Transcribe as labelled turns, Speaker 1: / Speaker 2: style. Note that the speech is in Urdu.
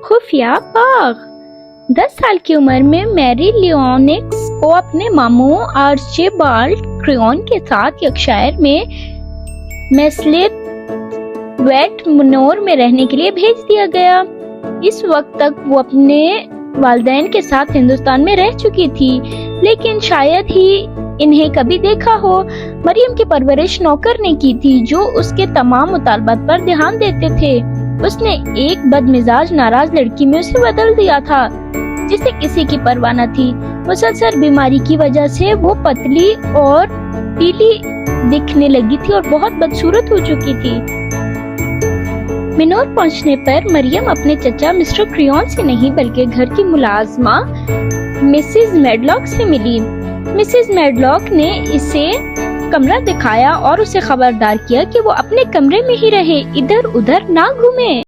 Speaker 1: خفیہ باغ 10 سال کی عمر میں میری لیونکس کو اپنے ماموں آرچیبالڈ کریون کے ساتھ یارکشائر میں میسلپ ویٹ منور میں رہنے کے لیے بھیج دیا گیا۔ اس وقت تک وہ اپنے والدین کے ساتھ ہندوستان میں رہ چکی تھی، لیکن شاید ہی انہیں کبھی دیکھا ہو۔ مریم کی پرورش نوکر نے کی تھی جو اس کے تمام مطالبات پر دھیان دیتے تھے۔ اس نے ایک بد مزاج ناراض لڑکی میں اسے بدل دیا تھا جسے کسی کی پرواہ نہ تھی۔ مسلسل بیماری کی وجہ سے وہ پتلی اور پیلی دکھنے لگی تھی اور بہت بدصورت ہو چکی تھی۔ منور پہنچنے پر مریم اپنے چچا مسٹر کریون سے نہیں بلکہ گھر کی ملازمہ مسز میڈلاک سے ملی۔ مسز میڈلاک نے اسے کمرہ دکھایا اور اسے خبردار کیا کہ وہ اپنے کمرے میں ہی رہے، ادھر ادھر نہ گھومے۔